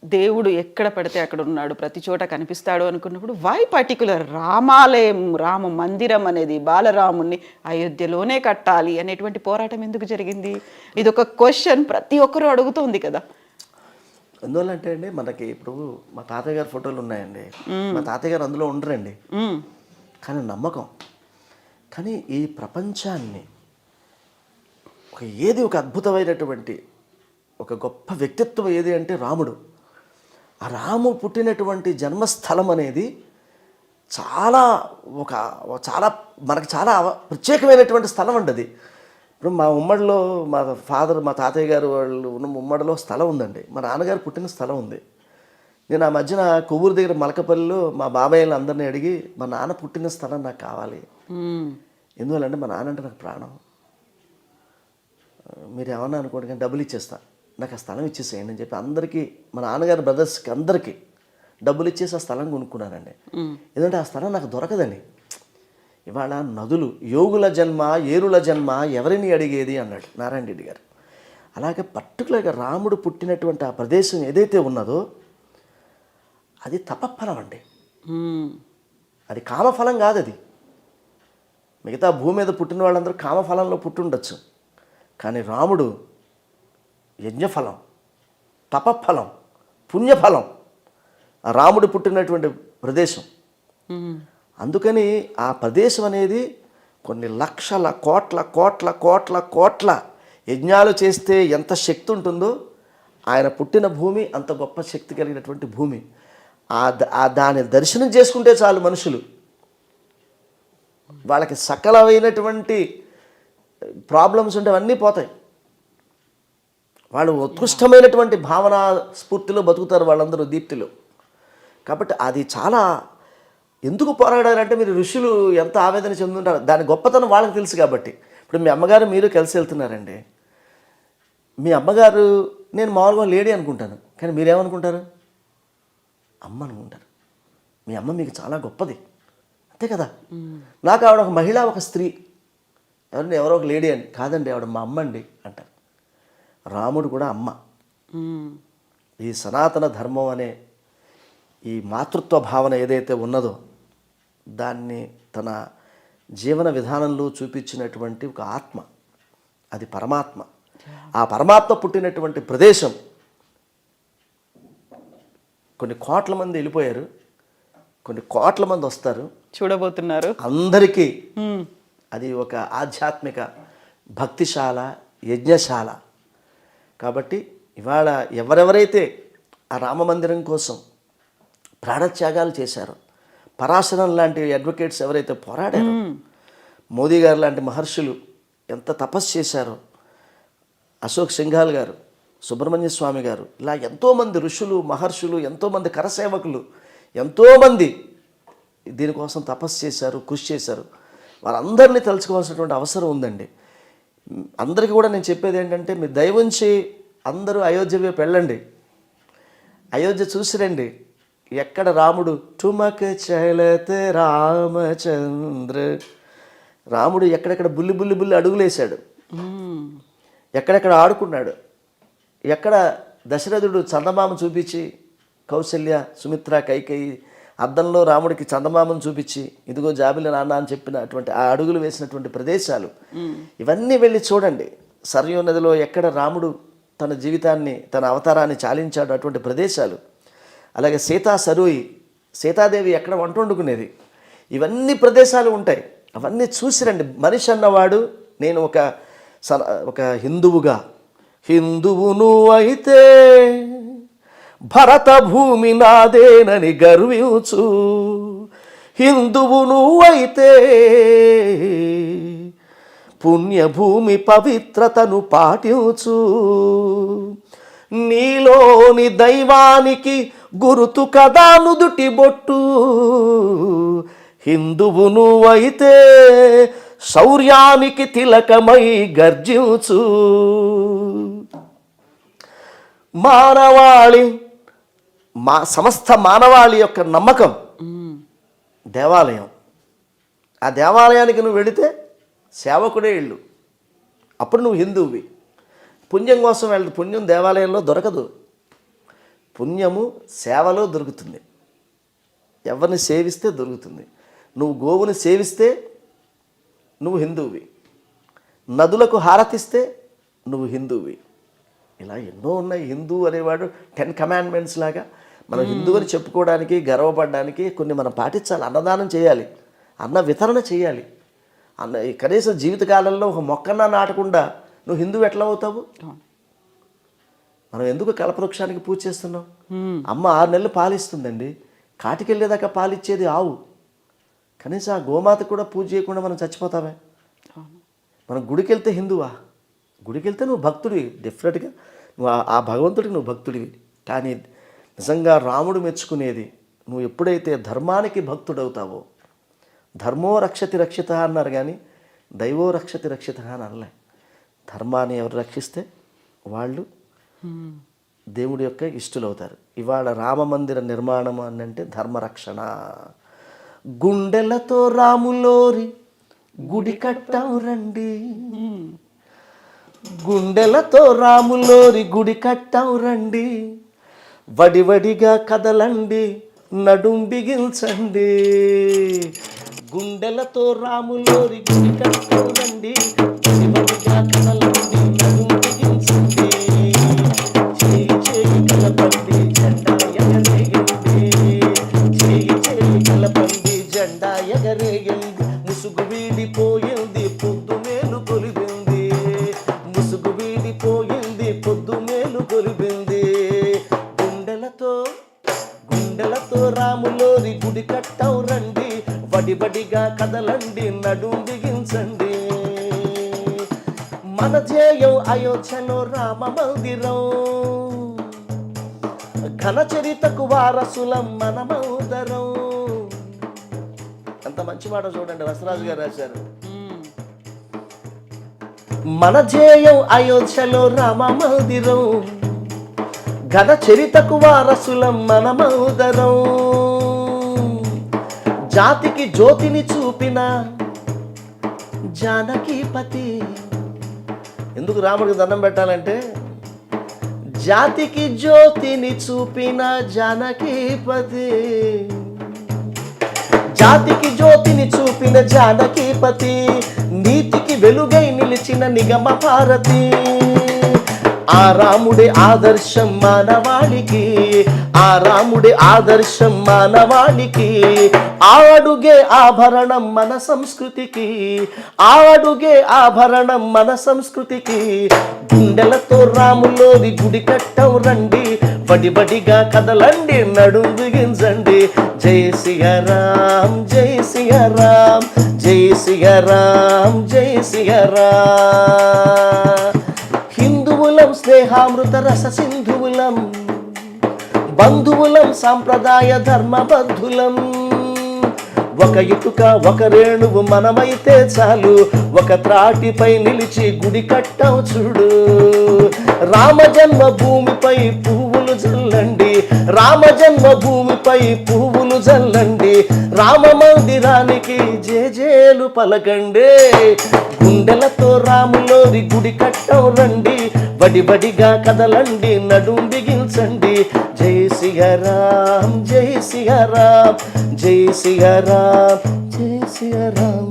దేవుడు ఎక్కడ పడితే అక్కడ ఉన్నాడు, ప్రతి చోట కనిపిస్తాడు అనుకున్నప్పుడు, వై పర్టికులర్ రామాలయం, రామ మందిరం అనేది బాలరాముణ్ణి అయోధ్యలోనే కట్టాలి అనేటువంటి పోరాటం ఎందుకు జరిగింది? ఇది ఒక క్వశ్చన్ ప్రతి ఒక్కరూ అడుగుతోంది కదా. అందువల్ల అంటే అండి, మనకి ఇప్పుడు మా తాతయ్య గారి ఫోటోలు ఉన్నాయండి. మా తాతయ్య గారు అందులో ఉండరండి, కానీ నమ్మకం. కానీ ఈ ప్రపంచాన్ని ఒక అద్భుతమైనటువంటి ఒక గొప్ప వ్యక్తిత్వం ఏది అంటే రాముడు. ఆ రాము పుట్టినటువంటి జన్మస్థలం అనేది చాలా మనకు చాలా ప్రత్యేకమైనటువంటి స్థలం అండి అది. ఇప్పుడు మా ఉమ్మడిలో మా తాతయ్య గారు వాళ్ళు ఉన్న ఉమ్మడిలో స్థలం ఉందండి. మా నాన్నగారు పుట్టిన స్థలం ఉంది. నేను ఆ మధ్యన కొవ్వూరు దగ్గర మలకపల్లిలో మా బాబాయ్యలు అందరినీ అడిగి, మా నాన్న పుట్టిన స్థలం నాకు కావాలి. ఎందువల్లంటే మా నాన్న అంటే నాకు ప్రాణం. మీరు ఏమన్నా అనుకోండి, కానీ డబ్బులు ఇచ్చేస్తా, నాకు ఆ స్థలం ఇచ్చేసేయండి అని చెప్పి అందరికీ, మా నాన్నగారి బ్రదర్స్కి అందరికీ డబ్బులు ఇచ్చేసి ఆ స్థలం కొనుక్కున్నానండి. ఎందుకంటే ఆ స్థలం నాకు దొరకదని. ఇవాళ నదులు, యోగుల జన్మ, ఏరుల జన్మ ఎవరిని అడిగేది అన్నాడు నారాయణ రెడ్డి గారు. అలాగే పర్టికులర్గా రాముడు పుట్టినటువంటి ఆ ప్రదేశం ఏదైతే ఉన్నదో, అది తపఫలం అండి. అది కామఫలం కాదు. అది మిగతా భూమి మీద పుట్టిన వాళ్ళందరూ కామఫలంలో పుట్టుండొచ్చు, కానీ రాముడు యజ్ఞఫలం, తపఫలం, పుణ్యఫలం ఆ రాముడు పుట్టినటువంటి ప్రదేశం. అందుకని ఆ ప్రదేశం అనేది కొన్ని లక్షల కోట్ల కోట్ల కోట్ల కోట్ల యజ్ఞాలు చేస్తే ఎంత శక్తి ఉంటుందో, ఆయన పుట్టిన భూమి అంత గొప్ప శక్తి కలిగినటువంటి భూమి. దాని దర్శనం చేసుకుంటే చాలు మనుషులు, వాళ్ళకి సకలమైనటువంటి ప్రాబ్లమ్స్ ఉంటే అవన్నీ పోతాయి. వాళ్ళు ఉత్కృష్టమైనటువంటి భావన స్ఫూర్తిలో బతుకుతారు వాళ్ళందరూ, దీప్తిలో. కాబట్టి అది చాలా ఎందుకు పోరాడారంటే, మీరు ఋషులు ఎంత ఆవేదన చెందుంటారు, దాని గొప్పతనం వాళ్ళకి తెలుసు కాబట్టి. ఇప్పుడు మీ అమ్మగారు మీరు కలిసి వెళ్తున్నారండి. మీ అమ్మగారు, నేను మామూలుగా లేడీ అనుకుంటాను, కానీ మీరేమనుకుంటారు? అమ్మ అనుకుంటారు. మీ అమ్మ మీకు చాలా గొప్పది, అంతే కదా. నాకు ఆవిడ ఒక మహిళ, ఒక స్త్రీ, ఎవరో ఒక లేడీ అని కాదండి, ఆవిడ మా అమ్మ అండి అంటారు. రాముడు కూడా అమ్మ. ఈ సనాతన ధర్మం అనే ఈ మాతృత్వ భావన ఏదైతే ఉన్నదో, దాన్ని తన జీవన విధానంలో చూపించినటువంటి ఒక ఆత్మ, అది పరమాత్మ. ఆ పరమాత్మ పుట్టినటువంటి ప్రదేశం కొన్ని కోట్ల మంది వెళ్ళిపోయారు, కొన్ని కోట్ల మంది వస్తారు, చూడబోతున్నారు. అందరికీ అది ఒక ఆధ్యాత్మిక భక్తిశాల, యజ్ఞశాల. కాబట్టి ఇవాళ ఎవరెవరైతే ఆ రామ మందిరం కోసం ప్రాణత్యాగాలు చేశారో, పరాశరం లాంటి అడ్వకేట్స్ ఎవరైతే పోరాడారో, మోదీ గారు లాంటి మహర్షులు ఎంత తపస్సు చేశారో, అశోక్ సింఘాల్ గారు, సుబ్రహ్మణ్య స్వామి గారు, ఇలా ఎంతోమంది ఋషులు, మహర్షులు, ఎంతోమంది కరసేవకులు, ఎంతోమంది దీనికోసం తపస్సు చేశారు, కృషి చేశారు. వారందరినీ తలుచుకోవాల్సినటువంటి అవసరం ఉందండి. అందరికీ కూడా నేను చెప్పేది ఏంటంటే, మీ దయవుంచి అందరూ అయోధ్య వైపు వెళ్ళండి, అయోధ్య చూసిరండి. ఎక్కడ రాముడు ఠుమక్ చలతే రామచంద్ర, రాముడు ఎక్కడెక్కడ బుల్లి బుల్లి బుల్లి అడుగులేశాడు, ఎక్కడెక్కడ ఆడుకున్నాడు, ఎక్కడ దశరథుడు చందమామ చూపించి, కౌశల్య, సుమిత్ర, కైకేయి అద్దంలో రాముడికి చందమామను చూపించి ఇదిగో జాబిలి నాన్న అని చెప్పినటువంటి ఆ అడుగులు వేసినటువంటి ప్రదేశాలు, ఇవన్నీ వెళ్ళి చూడండి. సరయూ నదిలో ఎక్కడ రాముడు తన జీవితాన్ని, తన అవతారాన్ని చాలించాడు, అటువంటి ప్రదేశాలు. అలాగే సీతాదేవి ఎక్కడ వంట వండుకునేది, ఇవన్నీ ప్రదేశాలు ఉంటాయి. అవన్నీ చూసిరండి. మనిషి అన్నవాడు, నేను ఒక హిందువును అయితే భరత భూమి నాదేనని గర్వించు, హిందువును అయితే పుణ్యభూమి పవిత్రతను పాటించు, నీలోని దైవానికి గురుతు కదా నుదుటి బొట్టు, హిందువును అయితే శౌర్యానికి తిలకమై గర్జించు, సమస్త మానవాళి యొక్క నమ్మకం దేవాలయం. ఆ దేవాలయానికి నువ్వు వెళితే సేవకుడే ఇల్లు, అప్పుడు నువ్వు హిందువువి. పుణ్యం కోసం వెళ్తే పుణ్యం దేవాలయంలో దొరకదు, పుణ్యము సేవలో దొరుకుతుంది. ఎవరిని సేవిస్తే దొరుకుతుంది. నువ్వు గోవుని సేవిస్తే నువ్వు హిందువువి, నదులకు హారతిస్తే నువ్వు హిందువువి. ఇలా ఎన్నో ఉన్నాయి. హిందూ అనేవాడు 10 కమాండ్మెంట్స్ లాగా మనం హిందూ అని చెప్పుకోవడానికి, గర్వపడడానికి కొన్ని మనం పాటించాలి. అన్నదానం చేయాలి, అన్న వితరణ చేయాలి. కనీసం జీవితకాలంలో ఒక మొక్కన్నా నాటకుండా నువ్వు హిందువు ఎట్లా అవుతావు? మనం ఎందుకు కల్పవృక్షానికి పూజ చేస్తున్నాం? అమ్మ 6 నెలలు పాలిస్తుందండి, కాటికెళ్ళేదాకా పాలిచ్చేది ఆవు. కనీసం ఆ గోమాత కూడా పూజ చేయకుండా మనం చచ్చిపోతామే. మనం గుడికి వెళ్తే హిందువా? గుడికి వెళ్తే నువ్వు భక్తుడివి, డెఫినెట్గా నువ్వు ఆ భగవంతుడికి నువ్వు భక్తుడివి. కానీ నిజంగా రాముడు మెచ్చుకునేది, నువ్వు ఎప్పుడైతే ధర్మానికి భక్తుడవుతావో, ధర్మో రక్షతి రక్షిత అన్నారు కానీ దైవో రక్షతి రక్షిత అని అనలే. ధర్మాన్ని ఎవరు రక్షిస్తే వాళ్ళు దేవుడి యొక్క ఇష్టలు అవుతారు. ఇవాళ రామ మందిర నిర్మాణం అని అంటే ధర్మరక్షణ. గుండెలతో రాములోరి గుడి కట్టాం రండి, గుండెలతో రాములోరి గుడి కట్టాం రండి, వడివడిగా కదలండి నడుం బిగించండి, గుండెలతో రాములోరి గుడి కట్టాం రండి, వడివడిగా కదలండి నడుం బిగించండి, చేయి చేయి కలపండి జెండా ఎగరేయండి, చేయి చేయి కలపండి జెండా ఎగరేయండి, ముసుగు వీడిపోయింది పొద్దు మేలు కొలిపింది, ముసుగు వీడిపోయింది పొద్దు మేలు కొలిపింది, గుండెలతో రాములోరి గుడి కట్టాం రండి, వడివడిగా కదలండి నడుం బిగించండి, మన ధ్యేయం అయోధ్యలో రామ మందిరం, ఘన చరితకు వారసులం మనమౌదరం. ఎంత మంచి మాట చూడండి, వసరాజు గారు రాశారు. మన ధ్యేయం అయోధ్యలో రామ మందిరం, ఘన చరితకు వారసులం మనమౌదరం, జాతికి జ్యోతిని చూపిన జానకీపతి. ఎందుకు రాముడికి దండం పెట్టాలంటే, జాతికి జ్యోతిని చూపిన జానకీపతి, జాతికి జ్యోతిని చూపిన జానకీపతి, నీతికి వెలుగై నిలిచిన నిగమ భారతి, ఆ రాముడి ఆదర్శం మానవాళికి, ఆ రాముడి ఆదర్శం మానవాళికి. ఆ అడుగే ఆభరణం మన సంస్కృతికి, ఆ అడుగే ఆభరణం మన సంస్కృతికి. గుండెలతో రాములోని గుడి కట్టం రండి, బడిబడిగా కదలండి, నడుం బిగించండి. జై సియారాం, జై సియారాం, జై సియారాం, జై సియారాం. హిందువులం స్నేహామృత రస సింధువులం, బంధువులం సాంప్రదాయ ధర్మబద్ధులం. ఒక ఇటుక ఒక రేణువు మనమైతే చాలు, ఒక త్రాటిపై నిలిచి గుడి కట్టాం చూడు. రామ జన్మ భూమిపై పువ్వులు జల్లండి, రామ జన్మ భూమిపై పువ్వులు జల్లండి. రామ మందిరానికి జేజేలు పలకండి, గుండెలతో రాములోని గుడి కట్టాం రండి, బడిబడిగా కదలండి, నడుం బిగించండి. జై సియారాం, జై సియారాం, జై సియారాం, జై Siyaram.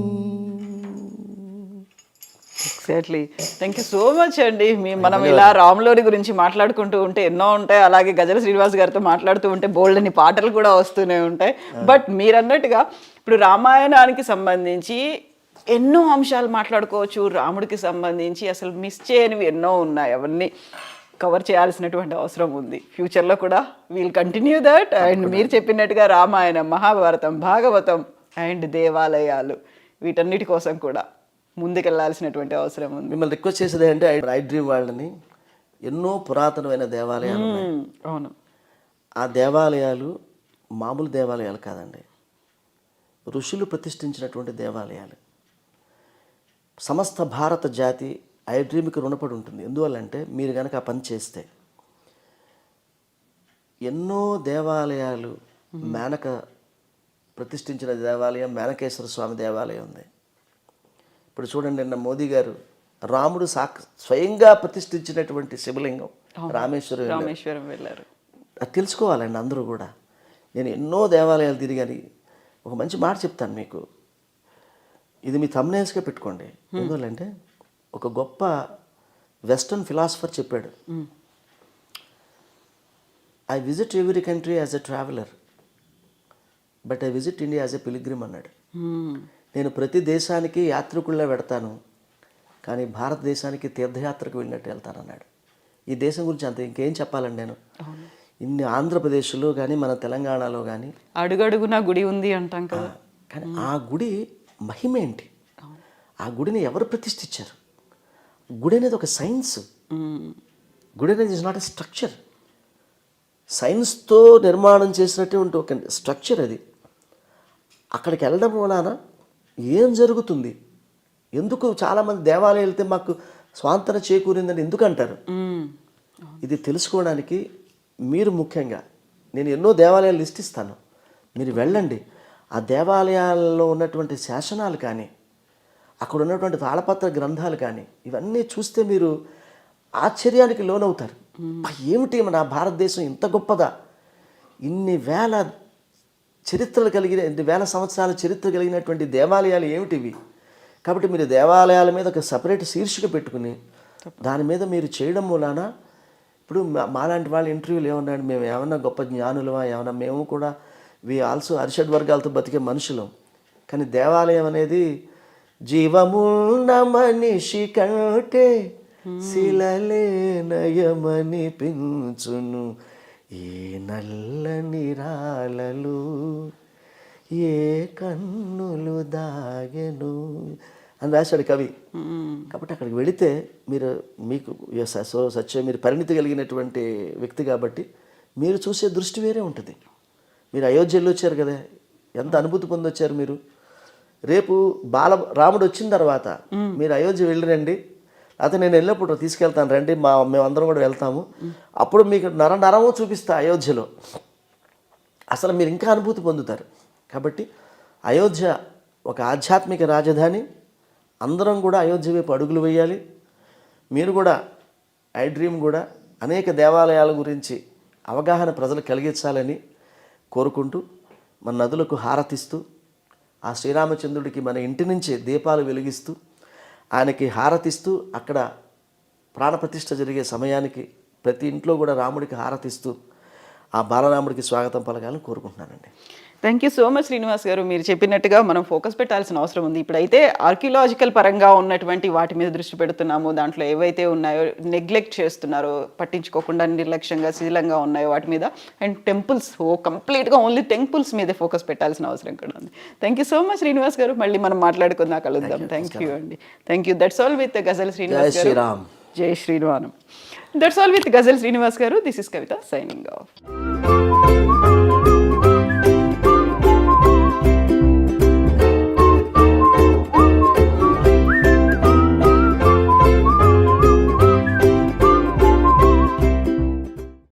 Exactly. Thank you so much అండి. మనం ఇలా రాములోని గురించి మాట్లాడుకుంటూ ఉంటే ఎన్నో ఉంటాయి, అలాగే గజల శ్రీనివాస్ గారితో మాట్లాడుతూ ఉంటే బోల్డని పాటలు కూడా వస్తూనే ఉంటాయి. బట్ మీరు అన్నట్టుగా ఇప్పుడు రామాయణానికి సంబంధించి ఎన్నో అంశాలు మాట్లాడుకోవచ్చు, రాముడికి సంబంధించి అసలు మిస్ చేయనివి ఎన్నో ఉన్నాయి, అవన్నీ కవర్ చేయాల్సినటువంటి అవసరం ఉంది. ఫ్యూచర్లో కూడా వీల్ కంటిన్యూ దట్. అండ్ మీరు చెప్పినట్టుగా రామాయణం, మహాభారతం, భాగవతం అండ్ దేవాలయాలు, వీటన్నిటి కోసం కూడా ముందుకెళ్లాల్సినటువంటి అవసరం ఉంది. మిమ్మల్ని రిక్వెస్ట్ చేసేది అంటే ఐ డ్రీమ్ వాళ్ళని ఎన్నో పురాతనమైన దేవాలయాలు ఉన్నాయి. అవును, ఆ దేవాలయాలు మామూలు దేవాలయాలు కాదండి, ఋషులు ప్రతిష్ఠించినటువంటి దేవాలయాలు. సమస్త భారత జాతి ఐ డ్రీమ్కి రుణపడి ఉంటుంది. ఎందువల్లంటే మీరు కనుక ఆ పని చేస్తే ఎన్నో దేవాలయాలు, మేనక ప్రతిష్ఠించిన దేవాలయం మేనకేశ్వర స్వామి దేవాలయం ఉంది. ఇప్పుడు చూడండి, నిన్న మోదీ గారు రాముడు స్వయంగా ప్రతిష్ఠించినటువంటి శివలింగం రామేశ్వరం వెళ్ళారు. అది తెలుసుకోవాలండి అందరూ కూడా. నేను ఎన్నో దేవాలయాలు తిరిగాని ఒక మంచి మాట చెప్తాను మీకు, ఇది మీ థంబ్నెయిల్స్గా పెట్టుకోండి. ఎందువల్లంటే ఒక గొప్ప వెస్టర్న్ ఫిలాసఫర్ చెప్పాడు, I visit every country as a traveller but I visit India as a pilgrim అన్నాడు. నేను ప్రతి దేశానికి యాత్రికుల్లా వెడతాను, కానీ భారతదేశానికి తీర్థయాత్రకు వెళ్ళినట్టు వెళ్తానన్నాడు. ఈ దేశం గురించి అంత ఇంకేం చెప్పాలండి నేను. ఇన్ని ఆంధ్రప్రదేశ్లో కానీ మన తెలంగాణలో కానీ అడుగడుగునా గుడి ఉంది అంటాం కదా, కానీ ఆ గుడి మహిమ ఏంటి, ఆ గుడిని ఎవరు ప్రతిష్ఠించారు? గుడి అనేది ఒక సైన్స్, గుడి అనేది ఇస్ నాట్ ఎ స్ట్రక్చర్. సైన్స్తో నిర్మాణం చేసినటువంటి ఒక స్ట్రక్చర్ అది. అక్కడికి వెళ్ళడం వలన ఏం జరుగుతుంది, ఎందుకు చాలామంది దేవాలయం వెళ్తే మాకు స్వాంతన చేకూరిందని ఎందుకు అంటారు? ఇది తెలుసుకోవడానికి మీరు ముఖ్యంగా, నేను ఎన్నో దేవాలయాలు లిస్ట్ ఇస్తాను, మీరు వెళ్ళండి. ఆ దేవాలయాల్లో ఉన్నటువంటి శాసనాలు కానీ, అక్కడ ఉన్నటువంటి తాళపత్ర గ్రంథాలు కానీ, ఇవన్నీ చూస్తే మీరు ఆశ్చర్యానికి లోనవుతారు. ఏమిటి మన భారతదేశం ఇంత గొప్పదా, ఇన్ని వేల చరిత్రలు కలిగిన, ఇన్ని వేల సంవత్సరాల చరిత్ర కలిగినటువంటి దేవాలయాలు ఏమిటివి? కాబట్టి మీరు దేవాలయాల మీద ఒక సపరేట్ శీర్షిక పెట్టుకుని దాని మీద మీరు చేయడం మూలాన, ఇప్పుడు మాలాంటి వాళ్ళ ఇంటర్వ్యూలు ఏమన్నాడు, మేము ఏమన్నా గొప్ప జ్ఞానులమా, ఏమన్నా మేము కూడా వి ఆల్సో అరిషడ్ వర్గాలతో బతికే మనుషులం. కానీ దేవాలయం అనేది జీవమున్న మనిషి కంటే శిలలే నయమని పెంచును, ఏ నల్లని రాళ్ళలు ఏ కన్నులు దాగెను అని రాశాడు కవి. కాబట్టి అక్కడికి వెళితే మీకు సత్యం, మీరు పరిణితి కలిగినటువంటి వ్యక్తి కాబట్టి మీరు చూసే దృష్టి వేరే ఉంటుంది. మీరు అయోధ్యలో వచ్చారు కదా, ఎంత అనుభూతి పొందొచ్చారు మీరు. రేపు రాముడు వచ్చిన తర్వాత మీరు అయోధ్య వెళ్ళిరండి, లేకపోతే నేను వెళ్ళినప్పుడు తీసుకెళ్తాను రండి, మేమందరం కూడా వెళ్తాము. అప్పుడు మీకు నరనరము చూపిస్తా అయోధ్యలో, అసలు మీరు ఇంకా అనుభూతి పొందుతారు. కాబట్టి అయోధ్య ఒక ఆధ్యాత్మిక రాజధాని, అందరం కూడా అయోధ్య వైపు అడుగులు వేయాలి. మీరు కూడా ఐ డ్రీమ్ కూడా అనేక దేవాలయాల గురించి అవగాహన ప్రజలు కలిగించాలని కోరుకుంటూ, మన నదులకు హారతిస్తూ, ఆ శ్రీరామచంద్రుడికి మన ఇంటి నుంచే దీపాలు వెలిగిస్తూ, ఆయనకి హారతిస్తూ, అక్కడ ప్రాణప్రతిష్ఠ జరిగే సమయానికి ప్రతి ఇంట్లో కూడా రాముడికి హారతిస్తూ ఆ బాలరాముడికి స్వాగతం పలకాలని కోరుకుంటున్నానండి. Thank you so much Srinivas గారు. మీరు చెప్పినట్టుగా మనం ఫోకస్ పెట్టాల్సిన అవసరం ఉంది. ఇప్పుడైతే ఆర్కియలాజికల్ పరంగా ఉన్నటువంటి వాటి మీద దృష్టి పెడుతున్నాము. దాంట్లో ఏవైతే ఉన్నాయో నెగ్లెక్ట్ చేస్తున్నారో, పట్టించుకోకుండా నిర్లక్ష్యంగా శిథిలంగా ఉన్నాయో వాటి మీద, అండ్ టెంపుల్స్ కంప్లీట్గా ఓన్లీ టెంపుల్స్ మీద ఫోకస్ పెట్టాల్సిన అవసరం కూడా ఉంది. Thank you so much Srinivas garu. మళ్ళీ మనం మాట్లాడుకుందాం, కలుద్దాం. థ్యాంక్ యూ అండి. Thank you. That's all with Ghazal Srinivas garu. Shriram. జై Shriram. That's all with Ghazal Srinivas garu. This is Kavitha signing of.